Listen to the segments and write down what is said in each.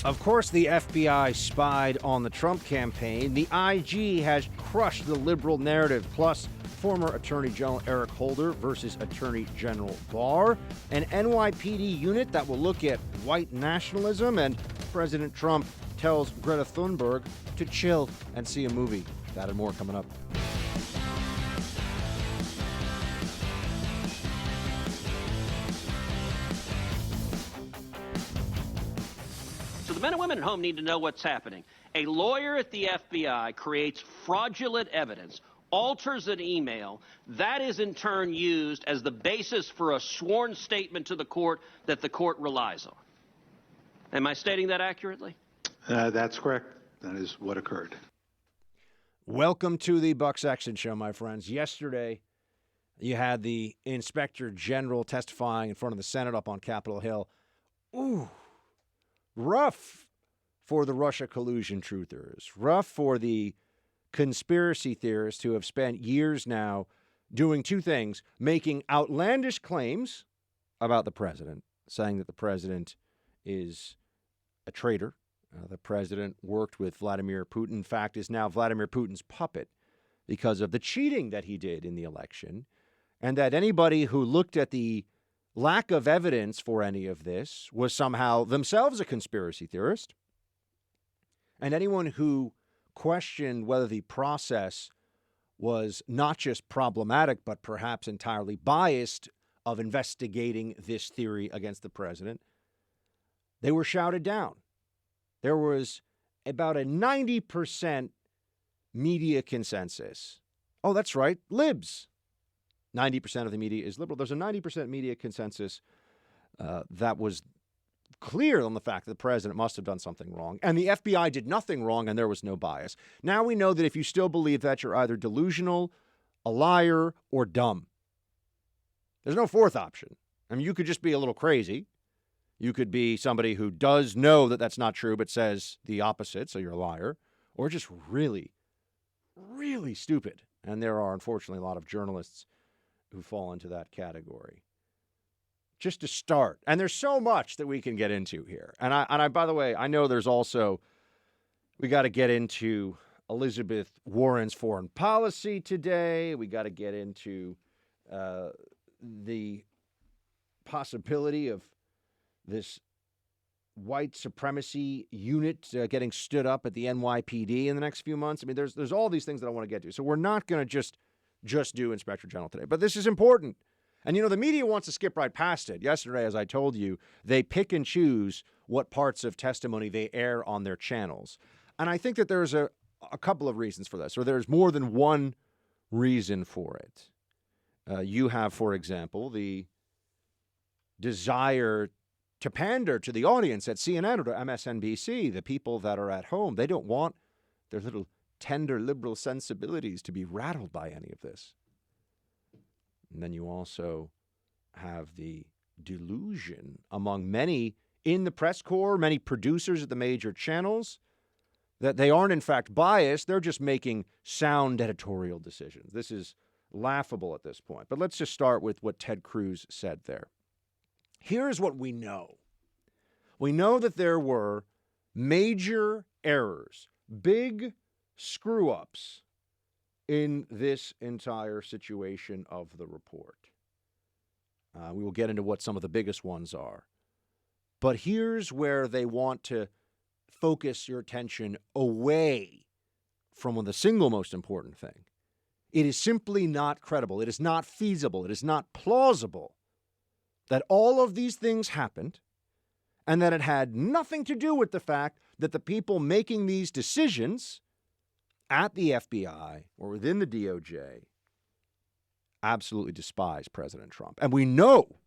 Of course, the FBI spied on the Trump campaign. The IG has crushed the liberal narrative. Plus, former Attorney General Eric Holder versus Attorney General Barr. An NYPD unit that will look at white nationalism. And President Trump tells Greta Thunberg to chill and see a movie. That and more coming up. So the men and women at home need to know what's happening. A lawyer at the FBI creates fraudulent evidence, alters an email. That is in turn used as the basis for a sworn statement to the court that the court relies on. Am I stating that accurately? That's correct. That is what occurred. Welcome to the Buck Sexton Show, my friends. Yesterday, you had the Inspector General testifying in front of the Senate up on Capitol Hill. Ooh, rough for the Russia collusion truthers. Rough for the conspiracy theorists who have spent years now doing two things: making outlandish claims about the president, saying that the president is a traitor. The president worked with Vladimir Putin, in fact, is now Vladimir Putin's puppet because of the cheating that he did in the election, and that anybody who looked at the lack of evidence for any of this was somehow themselves a conspiracy theorist. And anyone who questioned whether the process was not just problematic, but perhaps entirely biased of investigating this theory against the president, they were shouted down. There was about a 90% media consensus. Oh, that's right, libs. 90% of the media is liberal. There's a 90% media consensus that was clear on the fact that the president must have done something wrong. And the FBI did nothing wrong and there was no bias. Now we know that if you still believe that, you're either delusional, a liar, or dumb. There's no fourth option. I mean, you could just be a little crazy. You could be somebody who does know that that's not true but says the opposite, so you're a liar, or just really, really stupid. And there are, unfortunately, a lot of journalists who fall into that category. Just to start, and there's so much that we can get into here. And I, by the way, I know there's also, we got to get into Elizabeth Warren's foreign policy today. We got to get into the possibility of this white supremacy unit getting stood up at the NYPD in the next few months. I mean, there's all these things that I want to get to. So we're not going to just do Inspector General today. But this is important. And, you know, the media wants to skip right past it. Yesterday, as I told you, they pick and choose what parts of testimony they air on their channels. And I think that there's a couple of reasons for this, or there's more than one reason for it. You have, for example, the desire to pander to the audience at CNN or to MSNBC, the people that are at home. They don't want their little tender liberal sensibilities to be rattled by any of this. And then you also have the delusion among many in the press corps, many producers at the major channels, that they aren't in fact biased. They're just making sound editorial decisions. This is laughable at this point. But let's just start with what Ted Cruz said there. Here's what we know. We know that there were major errors, big screw-ups in this entire situation of the report. We will get into what some of the biggest ones are. But here's where they want to focus your attention away from the single most important thing. It is simply not credible. It is not feasible. It is not plausible that all of these things happened and that it had nothing to do with the fact that the people making these decisions at the FBI or within the DOJ absolutely despise President Trump. And we know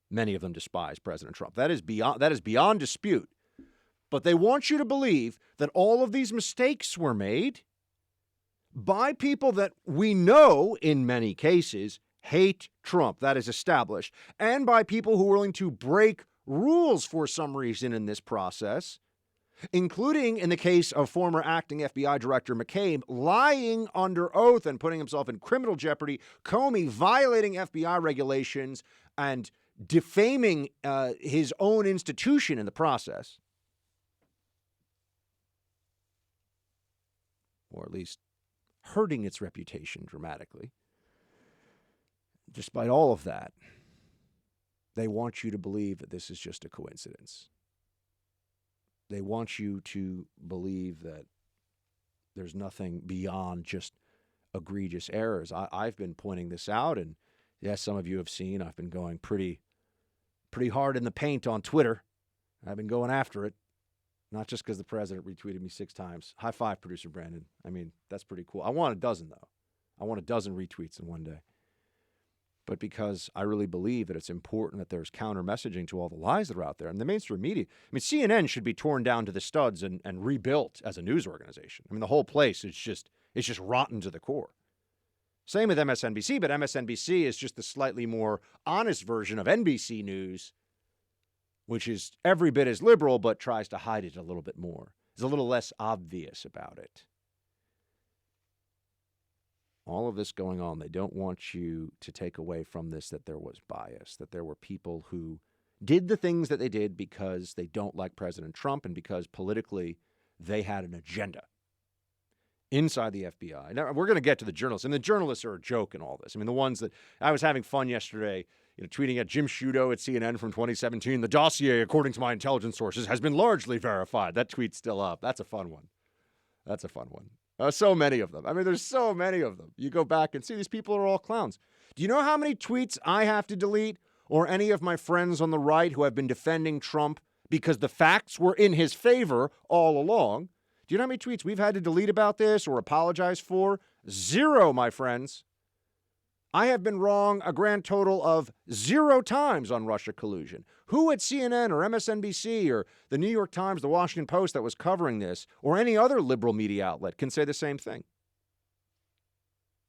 many of them despise President Trump. That is beyond dispute. But they want you to believe that all of these mistakes were made by people that we know in many cases hate Trump. That is established. And by people who are willing to break rules for some reason in this process, including in the case of former acting FBI Director McCabe lying under oath and putting himself in criminal jeopardy, Comey violating FBI regulations and defaming his own institution in the process. or at least hurting its reputation dramatically. Despite all of that, they want you to believe that this is just a coincidence. They want you to believe that there's nothing beyond just egregious errors. I've been pointing this out, and yes, some of you have seen I've been going pretty hard in the paint on Twitter. I've been going after it, not just because the president retweeted me 6 times. High five, producer Brandon. I mean, that's pretty cool. I want a dozen, though. I want a dozen retweets in one day. But because I really believe that it's important that there's counter-messaging to all the lies that are out there. And the mainstream media, I mean, CNN should be torn down to the studs and rebuilt as a news organization. I mean, the whole place is just rotten to the core. Same with MSNBC, but MSNBC is just the slightly more honest version of NBC News, which is every bit as liberal, but tries to hide it a little bit more. Is a little less obvious about it. All of this going on, they don't want you to take away from this that there was bias, that there were people who did the things that they did because they don't like President Trump and because politically they had an agenda inside the FBI. Now, we're going to get to the journalists, and the journalists are a joke in all this. I mean, the ones that I was having fun yesterday, tweeting at Jim Sciutto at CNN from 2017, the dossier, according to my intelligence sources, has been largely verified. That tweet's still up. That's a fun one. So many of them. I mean, there's so many of them. You go back and see these people are all clowns. Do you know how many tweets I have to delete, or any of my friends on the right who have been defending Trump because the facts were in his favor all along? Do you know how many tweets we've had to delete about this or apologize for? 0, my friends. I have been wrong a grand total of 0 times on Russia collusion. Who at CNN or MSNBC or the New York Times, the Washington Post that was covering this, or any other liberal media outlet can say the same thing?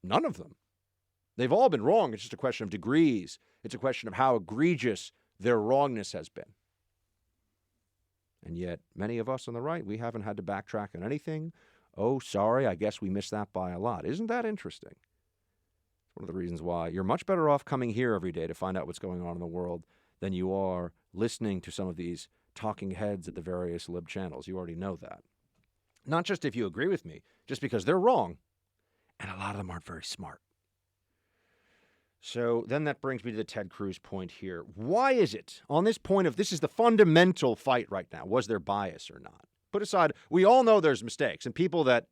None of them. They've all been wrong. It's just a question of degrees. It's a question of how egregious their wrongness has been. And yet, many of us on the right, we haven't had to backtrack on anything. Oh, sorry, I guess we missed that by a lot. Isn't that interesting? One of the reasons why you're much better off coming here every day to find out what's going on in the world than you are listening to some of these talking heads at the various lib channels. You already know that. Not just if you agree with me, just because they're wrong, and a lot of them aren't very smart. So then that brings me to the Ted Cruz point here. Why is it, on this point of this is the fundamental fight right now, was there bias or not? Put aside, we all know there's mistakes, and people that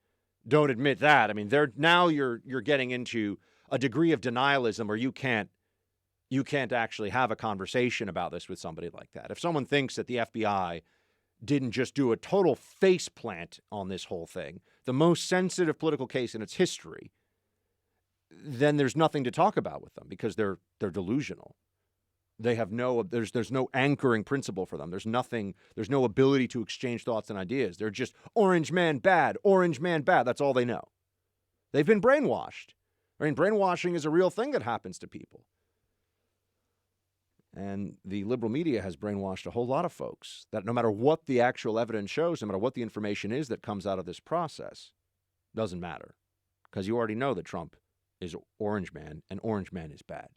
don't admit that, I mean, now you're getting into a degree of denialism where you can't actually have a conversation about this with somebody like that. If someone thinks that the FBI didn't just do a total face plant on this whole thing, the most sensitive political case in its history, then there's nothing to talk about with them because they're delusional. They have there's no anchoring principle for them. There's no ability to exchange thoughts and ideas. They're just orange man bad. That's all they know. They've been brainwashed. I mean, brainwashing is a real thing that happens to people. And the liberal media has brainwashed a whole lot of folks that no matter what the actual evidence shows, no matter what the information is that comes out of this process, doesn't matter. Because you already know that Trump is orange man and orange man is bad.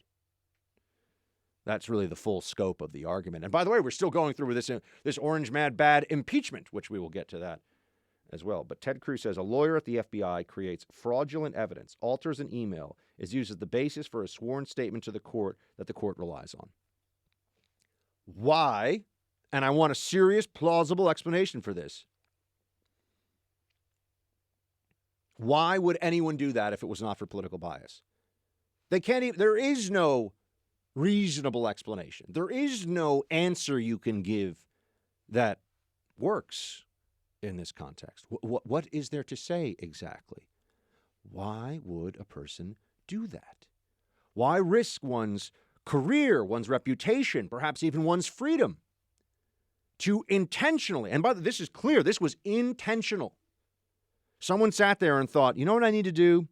That's really the full scope of the argument. And by the way, we're still going through this orange man bad impeachment, which we will get to that as well. But Ted Cruz says a lawyer at the FBI creates fraudulent evidence, alters an email, is used as the basis for a sworn statement to the court that the court relies on. Why? And I want a serious, plausible explanation for this. Why would anyone do that if it was not for political bias? They can't even, there is no reasonable explanation. There is no answer you can give that works in this context. What is there to say exactly? Why would a person do that? Why risk one's career, one's reputation, perhaps even one's freedom to intentionally, and by the way, this is clear, this was intentional. Someone sat there and thought, you know what I need to do?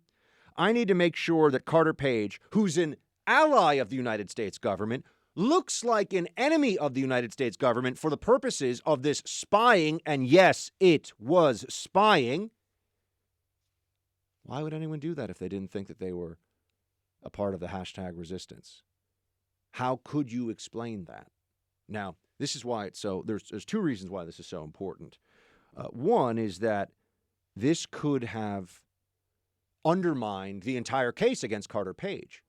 I need to make sure that Carter Page, who's an ally of the United States government, looks like an enemy of the United States government for the purposes of this spying, and yes, it was spying. Why would anyone do that if they didn't think that they were a part of the hashtag resistance? How could you explain that? Now, this is why it's so, there's 2 reasons why this is so important. One is that this could have undermined the entire case against Carter Page.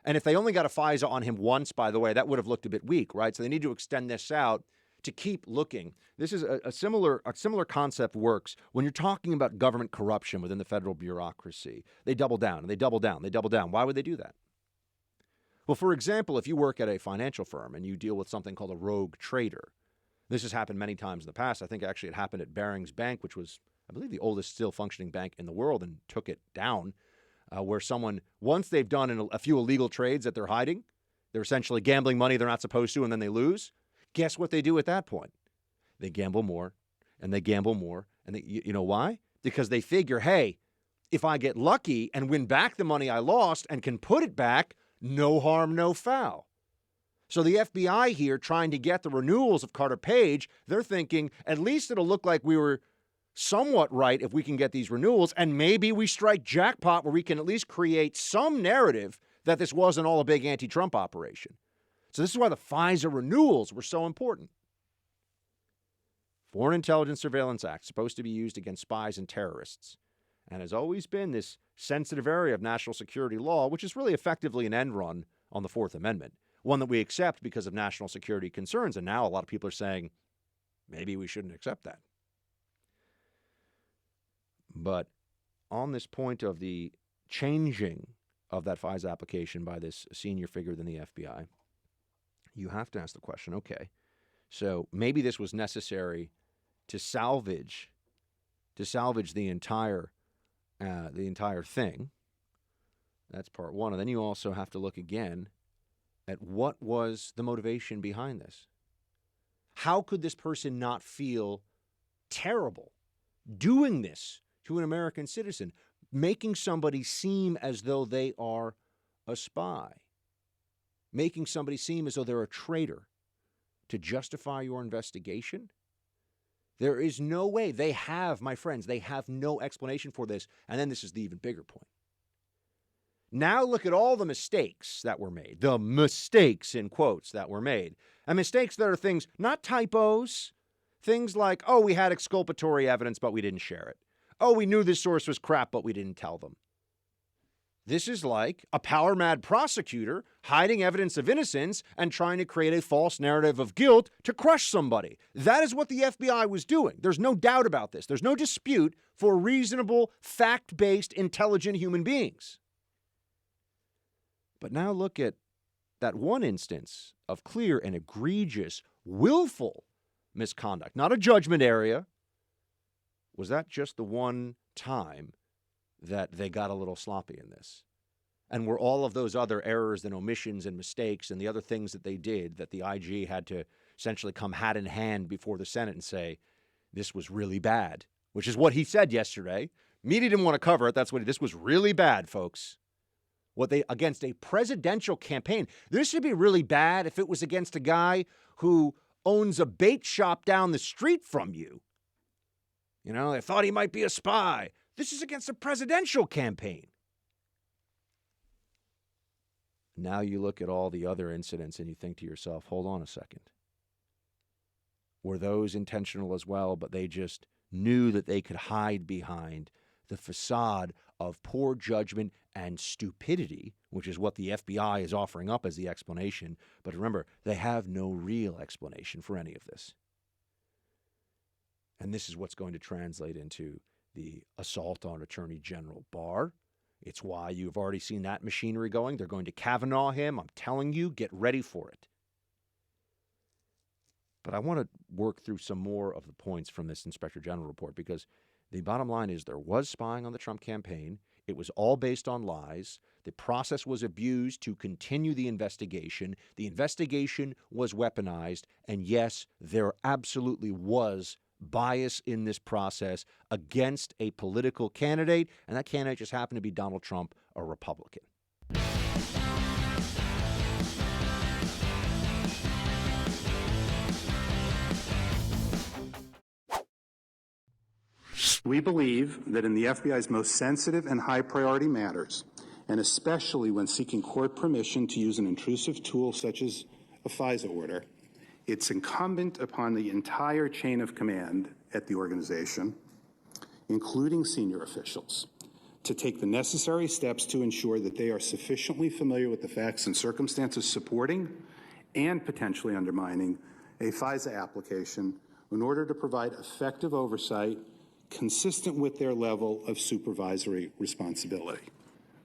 And if they only got a FISA on him once, by the way, that would have looked a bit weak, right? So they need to extend this out to keep looking. This is a similar concept works when you're talking about government corruption within the federal bureaucracy. They double down and they double down, they double down. Why would they do that? Well, for example, if you work at a financial firm and you deal with something called a rogue trader, this has happened many times in the past. I think actually it happened at Barings Bank, which was, I believe, the oldest still functioning bank in the world, and took it down, where someone, once they've done a few illegal trades that they're hiding, they're essentially gambling money they're not supposed to, and then they lose. Guess what they do at that point? They gamble more, and they gamble more. And you know why? Because they figure, hey, if I get lucky and win back the money I lost and can put it back, no harm, no foul. So the FBI here, trying to get the renewals of Carter Page, they're thinking, at least it'll look like we were somewhat right if we can get these renewals, and maybe we strike jackpot where we can at least create some narrative that this wasn't all a big anti-Trump operation. So this is why the FISA renewals were so important. Foreign Intelligence Surveillance Act, supposed to be used against spies and terrorists, and has always been this sensitive area of national security law, which is really effectively an end run on the Fourth Amendment, one that we accept because of national security concerns. And now a lot of people are saying, maybe we shouldn't accept that. But on this point of the changing of that FISA application by this senior figure within the FBI, you have to ask the question, okay, so maybe this was necessary to salvage the entire thing. That's part one. And then you also have to look again at what was the motivation behind this. How could this person not feel terrible doing this to an American citizen, making somebody seem as though they are a spy, making somebody seem as though they're a traitor to justify your investigation? There is no way. They have, my friends, they have no explanation for this. And then this is the even bigger point. Now look at all the mistakes that were made, the mistakes in quotes that were made, and mistakes that are things, not typos, things like, oh, we had exculpatory evidence, but we didn't share it. Oh, we knew this source was crap, but we didn't tell them. This is like a power-mad prosecutor hiding evidence of innocence and trying to create a false narrative of guilt to crush somebody. That is what the FBI was doing. There's no doubt about this. There's no dispute for reasonable, fact-based, intelligent human beings. But now look at that one instance of clear and egregious, willful misconduct. Not a judgment area. Was that just the one time that they got a little sloppy in this? And were all of those other errors and omissions and mistakes and the other things that they did that the IG had to essentially come hat in hand before the Senate and say, this was really bad, which is what he said yesterday. Media didn't want to cover it. This was really bad, folks. Against a presidential campaign. This would be really bad if it was against a guy who owns a bait shop down the street from you. You know, they thought he might be a spy. This is against a presidential campaign. Now you look at all the other incidents and you think to yourself, hold on a second. Were those intentional as well, but they just knew that they could hide behind the facade of poor judgment and stupidity, which is what the FBI is offering up as the explanation. But remember, they have no real explanation for any of this. And this is what's going to translate into the assault on Attorney General Barr. It's why you've already seen that machinery going. They're going to Kavanaugh him. I'm telling you, get ready for it. But I want to work through some more of the points from this Inspector General report, because the bottom line is there was spying on the Trump campaign. It was all based on lies. The process was abused to continue the investigation. The investigation was weaponized. And yes, there absolutely was bias in this process against a political candidate, and that candidate just happened to be Donald Trump, a Republican. We believe that in the FBI's most sensitive and high-priority matters, and especially when seeking court permission to use an intrusive tool such as a FISA order, it's incumbent upon the entire chain of command at the organization, including senior officials, to take the necessary steps to ensure that they are sufficiently familiar with the facts and circumstances supporting and potentially undermining a FISA application in order to provide effective oversight consistent with their level of supervisory responsibility.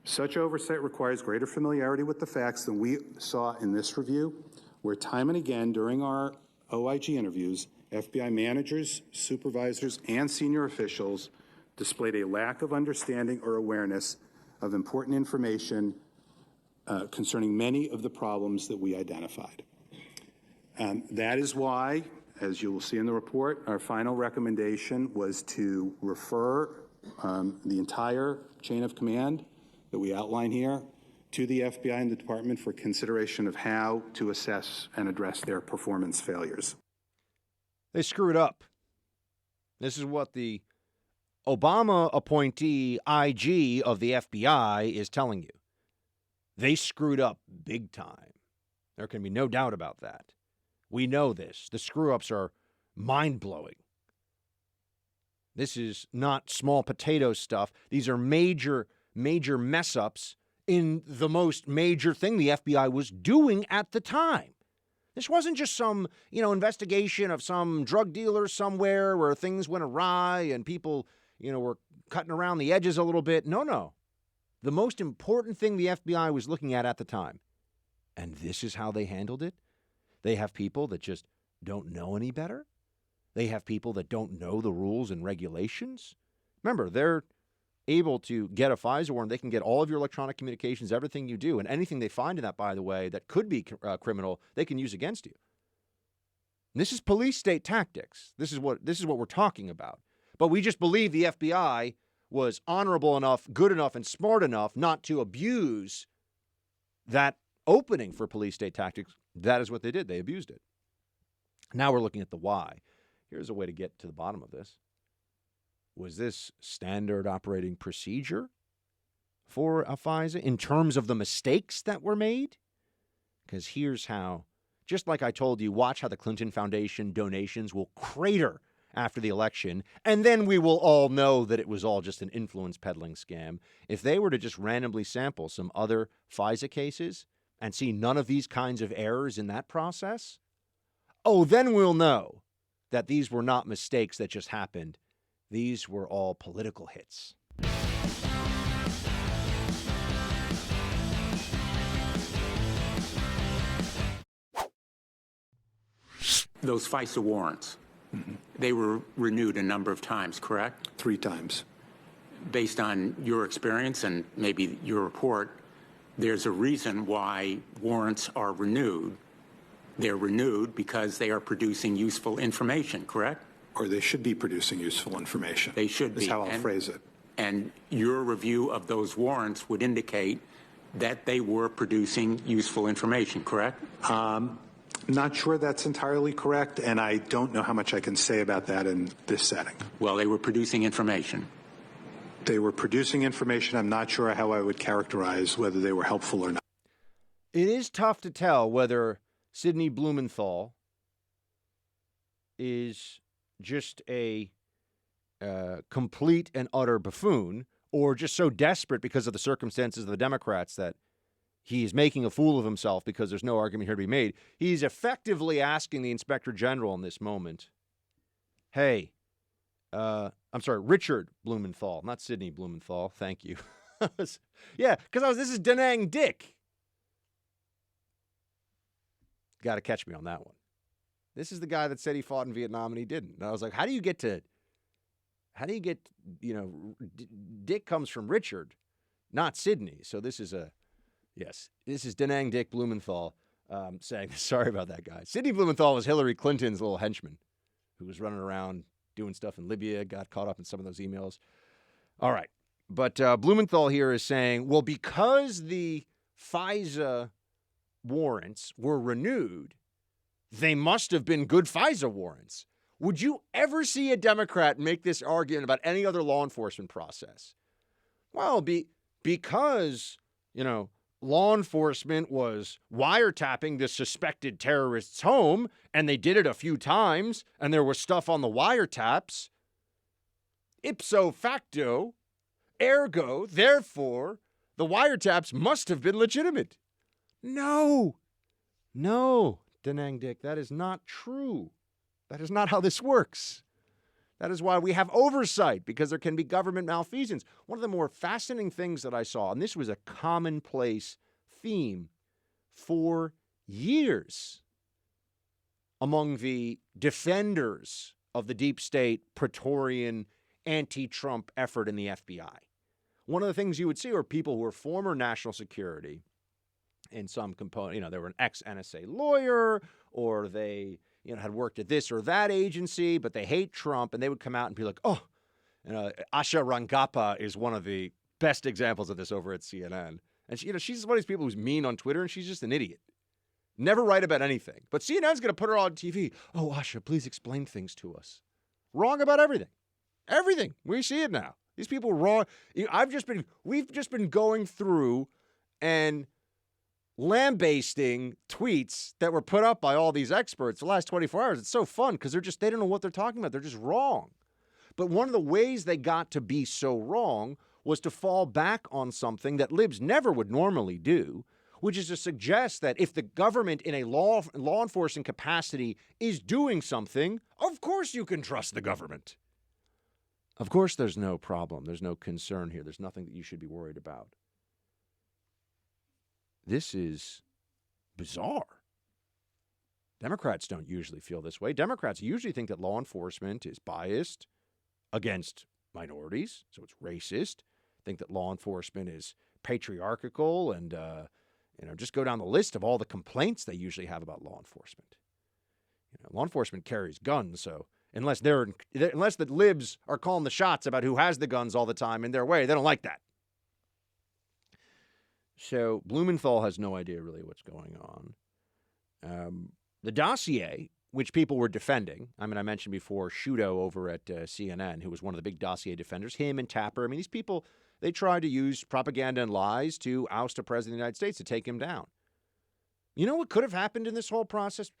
Such oversight requires greater familiarity with the facts than we saw in this review, where time and again during our OIG interviews, FBI managers, supervisors, and senior officials displayed a lack of understanding or awareness of important information concerning many of the problems that we identified. That is why, as you will see in the report, our final recommendation was to refer the entire chain of command that we outline here to the FBI and the department for consideration of how to assess and address their performance failures. They screwed up. This is what the Obama appointee IG of the FBI is telling you. They screwed up big time. There can be no doubt about that. We know this. The screw-ups are mind-blowing. This is not small potato stuff. These are major mess-ups in the most major thing the FBI was doing at the time. This wasn't just some, investigation of some drug dealer somewhere where things went awry and people, were cutting around the edges a little bit. No. The most important thing the FBI was looking at the time. And this is how they handled it. They have people that just don't know any better. They have people that don't know the rules and regulations. Remember, they're able to get a FISA warrant. They can get all of your electronic communications, everything you do, and anything they find in that, by the way, that could be criminal, they can use against you. And this is police state tactics. This is what we're talking about. But we just believe the FBI was honorable enough, good enough, and smart enough not to abuse that opening for police state tactics. That is what they did. They abused it. Now we're looking at the why. Here's a way to get to the bottom of this. Was this standard operating procedure for a FISA in terms of the mistakes that were made? Because here's how. Just like I told you, watch how the Clinton Foundation donations will crater after the election, and then we will all know that it was all just an influence peddling scam. If they were to just randomly sample some other FISA cases and see none of these kinds of errors in that process, then we'll know that these were not mistakes that just happened. These were all political hits. Those FISA warrants, they were renewed a number of times, correct? 3 times. Based on your experience and maybe your report, there's a reason why warrants are renewed. They're renewed because they are producing useful information, correct? Or they should be producing useful information. They should be. That's how I'll phrase it. And your review of those warrants would indicate that they were producing useful information, correct? Not sure that's entirely correct, and I don't know how much I can say about that in this setting. Well, they were producing information. They were producing information. I'm not sure how I would characterize whether they were helpful or not. It is tough to tell whether Sidney Blumenthal is just a complete and utter buffoon, or just so desperate because of the circumstances of the Democrats that he's making a fool of himself because there's no argument here to be made. He's effectively asking the Inspector General in this moment, hey, Richard Blumenthal, not Sidney Blumenthal. Thank you. This is Da Nang Dick. Got to catch me on that one. This is the guy that said he fought in Vietnam and he didn't. And I was like, how do you get, Dick comes from Richard, not Sidney. So this is Da Nang Dick Blumenthal saying, sorry about that guy. Sidney Blumenthal was Hillary Clinton's little henchman who was running around doing stuff in Libya, got caught up in some of those emails. All right. But Blumenthal here is saying, well, because the FISA warrants were renewed, they must have been good FISA warrants. Would you ever see a Democrat make this argument about any other law enforcement process? Well, because, law enforcement was wiretapping the suspected terrorist's home, and they did it a few times, and there was stuff on the wiretaps, ipso facto, Ergo, therefore, the wiretaps must have been legitimate. No, Denang Dick, that is not true. That is not how this works. That is why we have oversight, because there can be government malfeasance. One of the more fascinating things that I saw, and this was a commonplace theme for years among the defenders of the deep state Praetorian anti-Trump effort in the FBI. One of the things you would see were people who were former national security in some component, they were an ex-NSA lawyer, or they had worked at this or that agency, but they hate Trump, and they would come out and be like, Asha Rangappa is one of the best examples of this over at CNN. And she's one of these people who's mean on Twitter, and she's just an idiot. Never write about anything. But CNN's going to put her on TV. Oh, Asha, please explain things to us. Wrong about everything. Everything. We see it now. These people are wrong. We've just been going through and lambasting tweets that were put up by all these experts the last 24 hours. It's so fun because they don't know what they're talking about. They're just wrong. But one of the ways they got to be so wrong was to fall back on something that libs never would normally do, which is to suggest that if the government in a law enforcement capacity is doing something, of course you can trust the government. Of course there's no problem. There's no concern here. There's nothing that you should be worried about. This is bizarre. Democrats don't usually feel this way. Democrats usually think that law enforcement is biased against minorities, so it's racist. Think that law enforcement is patriarchal, and just go down the list of all the complaints they usually have about law enforcement. Law enforcement carries guns, so unless the libs are calling the shots about who has the guns all the time in their way, they don't like that. So Blumenthal has no idea really what's going on. The dossier, which people were defending, I mentioned before Shudo over at CNN, who was one of the big dossier defenders, him and Tapper. These people, they tried to use propaganda and lies to oust a president of the United States, to take him down. You know what could have happened in this whole process?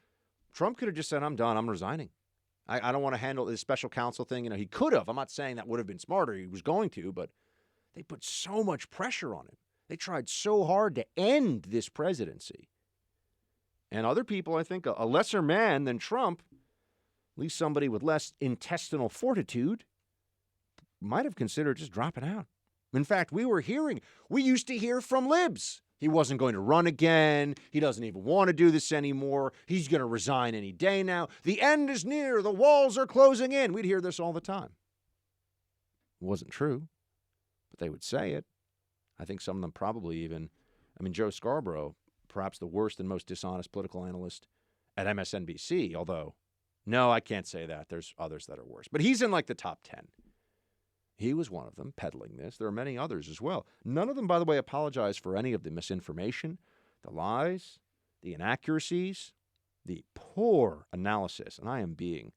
Trump could have just said, I'm done, I'm resigning. I don't want to handle this special counsel thing. He could have. I'm not saying that would have been smarter. He was going to, but they put so much pressure on him. They tried so hard to end this presidency. And other people, I think, a lesser man than Trump, at least somebody with less intestinal fortitude, might have considered just dropping out. In fact, we used to hear from libs. He wasn't going to run again. He doesn't even want to do this anymore. He's going to resign any day now. The end is near. The walls are closing in. We'd hear this all the time. It wasn't true, but they would say it. I think some of them probably even, Joe Scarborough, perhaps the worst and most dishonest political analyst at MSNBC, although, no, I can't say that. There's others that are worse. But he's in the top 10. He was one of them peddling this. There are many others as well. None of them, by the way, apologize for any of the misinformation, the lies, the inaccuracies, the poor analysis. And I am being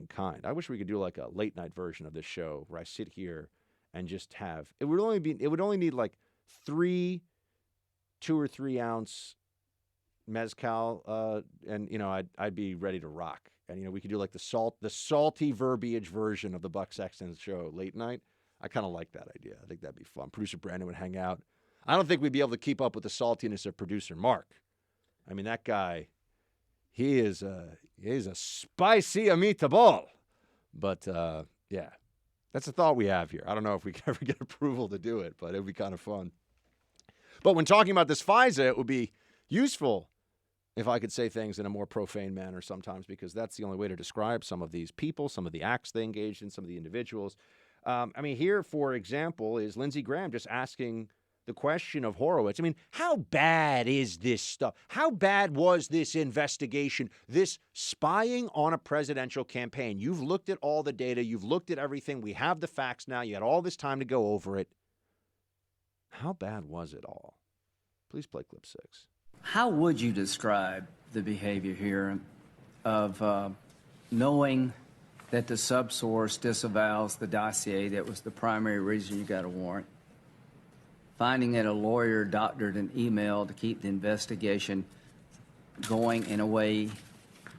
kind. I wish we could do a late night version of this show where I sit here and just have, it would only need 3 2 or 3 ounce mezcal, and I'd be ready to rock. And we could do the salty verbiage version of the Buck Sexton show late night. I kind of like that idea. I think that'd be fun. Producer Brandon would hang out. I don't think we'd be able to keep up with the saltiness of producer Mark. That guy, he is a spicy meatball. But yeah. That's a thought we have here. I don't know if we can ever get approval to do it, but it would be kind of fun. But when talking about this FISA, it would be useful if I could say things in a more profane manner sometimes, because that's the only way to describe some of these people, some of the acts they engaged in, some of the individuals. Here, for example, is Lindsey Graham just asking the question of Horowitz. How bad is this stuff? How bad was this investigation, this spying on a presidential campaign? You've looked at all the data. You've looked at everything. We have the facts now. You had all this time to go over it. How bad was it all? Please play clip 6. How would you describe the behavior here of knowing that the subsource disavows the dossier that was the primary reason you got a warrant? Finding that a lawyer doctored an email to keep the investigation going in a way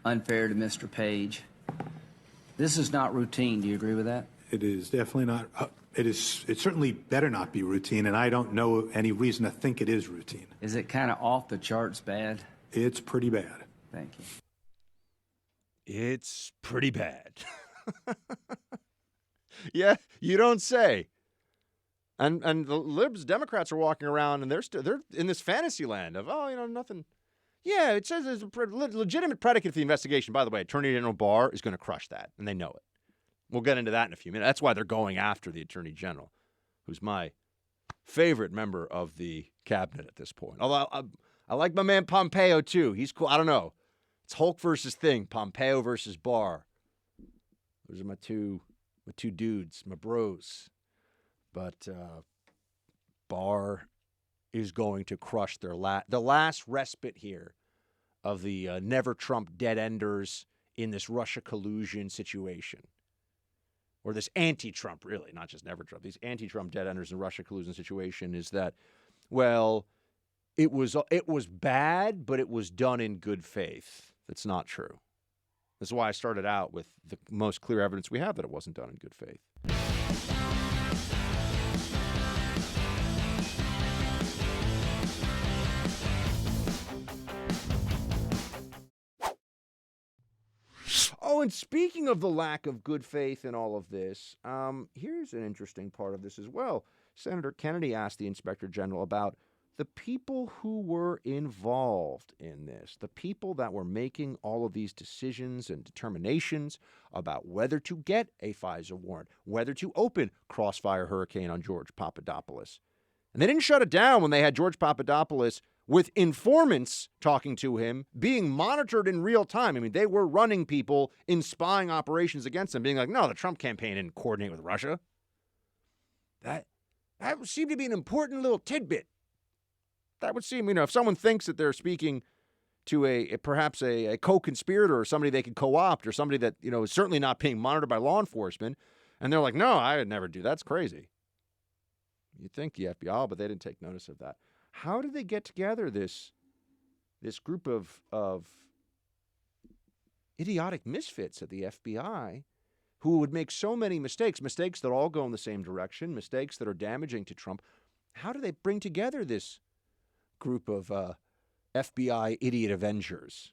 unfair to Mr. Page. This is not routine. Do you agree with that? It is definitely not. It certainly better not be routine, and I don't know any reason to think it is routine. Is it kind of off the charts bad? It's pretty bad. Thank you. It's pretty bad. Yeah, you don't say. And the libs, Democrats are walking around and they're in this fantasy land of, nothing. Yeah, it says there's a legitimate predicate for the investigation. By the way, Attorney General Barr is going to crush that, and they know it. We'll get into that in a few minutes. That's why they're going after the Attorney General, who's my favorite member of the cabinet at this point. Although I like my man Pompeo, too. He's cool. I don't know. It's Hulk versus Thing, Pompeo versus Barr. Those are my two dudes, my bros. But Barr is going to crush the last respite here of the never Trump dead enders in this Russia collusion situation. Or this anti-Trump, really, not just never Trump. These anti-Trump dead enders in Russia collusion situation is that, well, it was bad, but it was done in good faith. That's not true. That's why I started out with the most clear evidence we have that it wasn't done in good faith. Oh, and speaking of the lack of good faith in all of this, here's an interesting part of this as well. Senator Kennedy asked the Inspector General about the people who were involved in this, the people that were making all of these decisions and determinations about whether to get a FISA warrant, whether to open Crossfire Hurricane on George Papadopoulos. And they didn't shut it down when they had George Papadopoulos with informants talking to him, being monitored in real time. I mean, they were running people in spying operations against him, being like, no, the Trump campaign didn't coordinate with Russia. That seemed to be an important little tidbit. That would seem, if someone thinks that they're speaking to perhaps a co-conspirator or somebody they could co-opt or somebody that, is certainly not being monitored by law enforcement, and they're like, no, I would never do that. That's crazy. You'd think the FBI, but they didn't take notice of that. How did they get together this group of idiotic misfits at the FBI who would make so many mistakes that all go in the same direction, mistakes that are damaging to Trump? How do they bring together this group of FBI idiot avengers?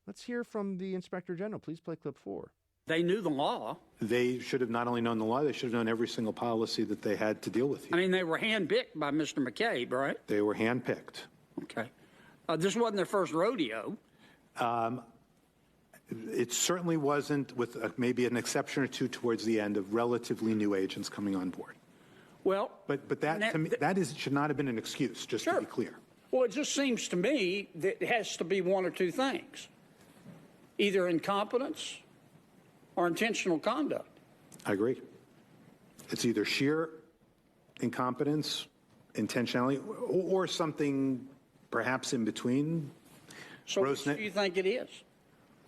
Let's hear from the Inspector General. Please play clip 4. They knew the law. They should have not only known the law, they should have known every single policy that they had to deal with here. I mean, they were handpicked by Mr. McCabe, right? They were handpicked. Okay. This wasn't their first rodeo. It certainly wasn't, with maybe an exception or two towards the end, of relatively new agents coming on board. Well, But that, to me, should not have been an excuse, just sure. to be clear. Well, it just seems to me that it has to be one or two things. Either incompetence or intentional conduct. I agree. It's either sheer incompetence, intentionality, or something perhaps in between. So which do you think it is?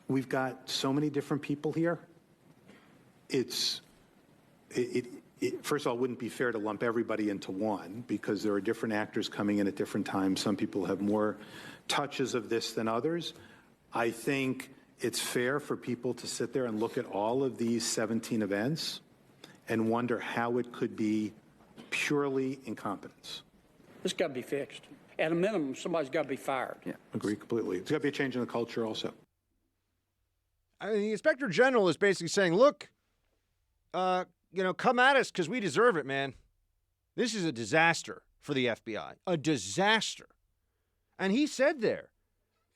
We've got so many different people here. First of all, it wouldn't be fair to lump everybody into one because there are different actors coming in at different times. Some people have more touches of this than others. I think it's fair for people to sit there and look at all of these 17 events and wonder how it could be purely incompetence. This got to be fixed. At a minimum, somebody's got to be fired. Yeah, agree completely. There's got to be a change in the culture also. I mean, the Inspector General is basically saying, look, come at us because we deserve it, man. This is a disaster for the FBI. A disaster. And he said there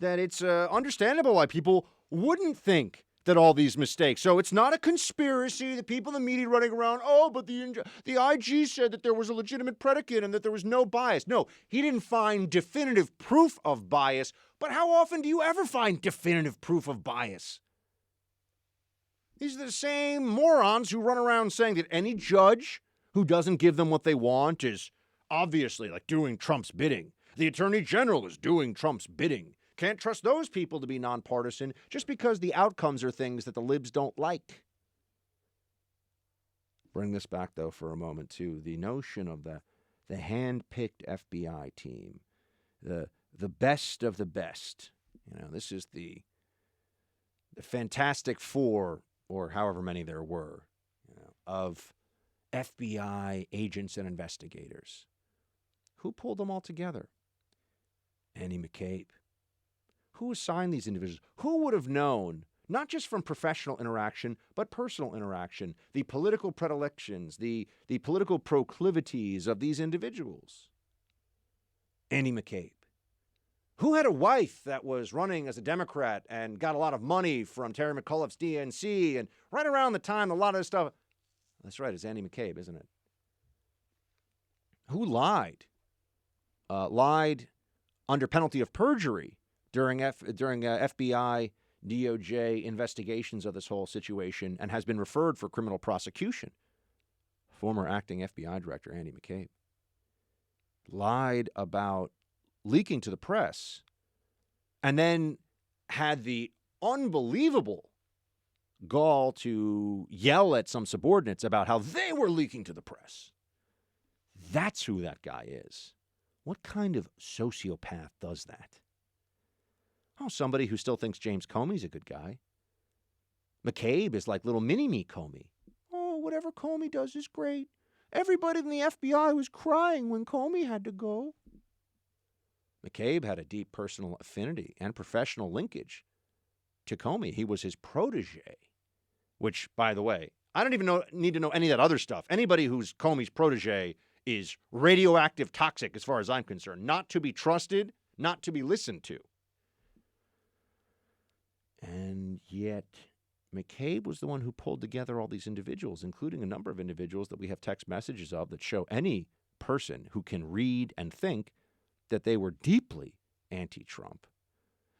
that it's understandable why people wouldn't think that all these mistakes. So it's not a conspiracy. The people in the media running around, but the IG said that there was a legitimate predicate and that there was no bias. No, he didn't find definitive proof of bias. But how often do you ever find definitive proof of bias? These are the same morons who run around saying that any judge who doesn't give them what they want is obviously like doing Trump's bidding. The Attorney General is doing Trump's bidding. Can't trust those people to be nonpartisan just because the outcomes are things that the libs don't like. Bring this back, though, for a moment, to the notion of the hand-picked FBI team, the best of the best. This is the Fantastic Four, or however many there were. of FBI agents and investigators. Who pulled them all together? Andy McCabe. Who assigned these individuals? Who would have known, not just from professional interaction, but personal interaction, the political predilections, the political proclivities of these individuals? Andy McCabe. Who had a wife that was running as a Democrat and got a lot of money from Terry McAuliffe's DNC, and right around the time a lot of this stuff, that's right, it's Andy McCabe, isn't it? Who lied? Lied under penalty of perjury during FBI, DOJ investigations of this whole situation and has been referred for criminal prosecution. Former acting FBI director Andy McCabe lied about leaking to the press and then had the unbelievable gall to yell at some subordinates about how they were leaking to the press. That's who that guy is. What kind of sociopath does that? Oh, somebody who still thinks James Comey's a good guy. McCabe is like little mini-me Comey. Oh, whatever Comey does is great. Everybody in the FBI was crying when Comey had to go. McCabe had a deep personal affinity and professional linkage to Comey. He was his protege, which, by the way, I don't even need to know any of that other stuff. Anybody who's Comey's protege is radioactive toxic as far as I'm concerned. Not to be trusted, not to be listened to. And yet, McCabe was the one who pulled together all these individuals, including a number of individuals that we have text messages of that show any person who can read and think that they were deeply anti-Trump.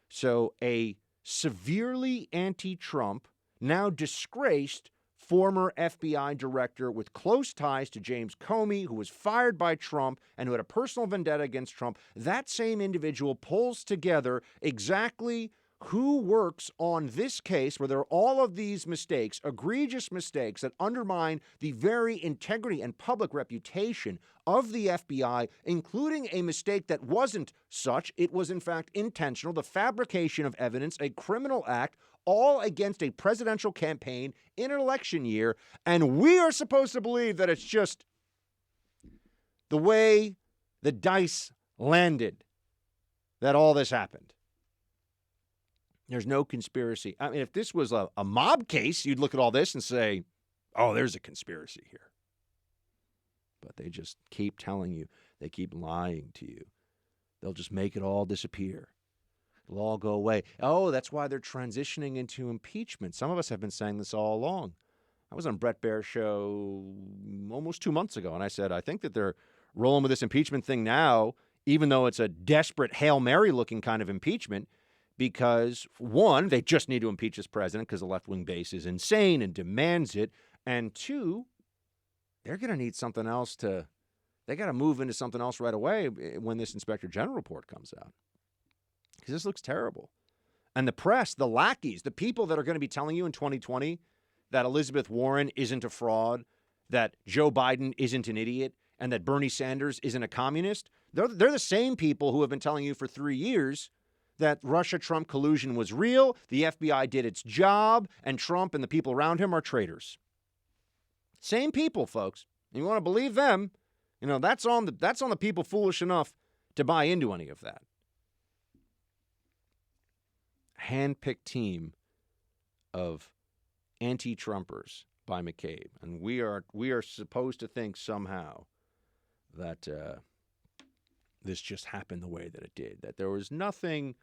So a severely anti-Trump, now disgraced former FBI director with close ties to James Comey, who was fired by Trump and who had a personal vendetta against Trump, that same individual pulls together exactly who works on this case where there are all of these mistakes, egregious mistakes that undermine the very integrity and public reputation of the FBI, including a mistake that wasn't such. It was, in fact, intentional, the fabrication of evidence, a criminal act, all against a presidential campaign in an election year. And we are supposed to believe that it's just the way the dice landed that all this happened. There's no conspiracy. I mean, if this was a mob case, you'd look at all this and say, oh, there's a conspiracy here. But they just keep telling you. They keep lying to you. They'll just make it all disappear. It'll all go away. Oh, that's why they're transitioning into impeachment. Some of us have been saying this all along. I was on Brett Baer's show almost 2 months ago, and I said, I think that they're rolling with this impeachment thing now, even though it's a desperate Hail Mary-looking kind of impeachment, because, one, they just need to impeach this president because the left-wing base is insane and demands it. And two, they're going to need something else they got to move into something else right away when this Inspector General report comes out. Because this looks terrible. And the press, the lackeys, the people that are going to be telling you in 2020 that Elizabeth Warren isn't a fraud, that Joe Biden isn't an idiot, and that Bernie Sanders isn't a communist, they're the same people who have been telling you for 3 years that Russia-Trump collusion was real, the FBI did its job, and Trump and the people around him are traitors. Same people, folks. You want to believe them, that's on the people foolish enough to buy into any of that. Hand-picked team of anti-Trumpers by McCabe, and we are supposed to think somehow that this just happened the way that it did, that there was nothing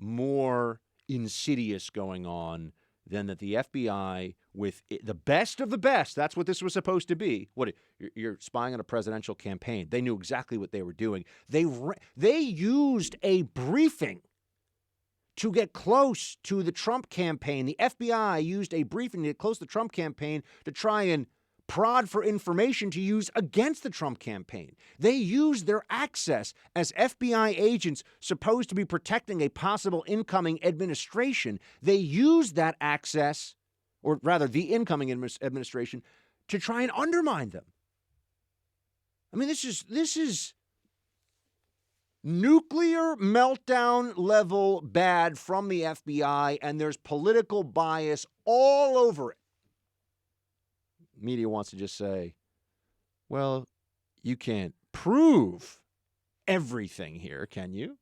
more insidious going on than that the FBI, with the best of the best, that's what this was supposed to be. What, you're spying on a presidential campaign. They knew exactly what they were doing. They used a briefing to get close to the Trump campaign. The FBI used a briefing to get close to the Trump campaign to try and prod for information to use against the Trump campaign. They used their access as FBI agents supposed to be protecting a possible incoming administration. They used that access, or rather the incoming administration, to try and undermine them. I mean, this is nuclear meltdown level bad from the FBI, and there's political bias all over it. media wants to just say, well, you can't prove everything here, can you?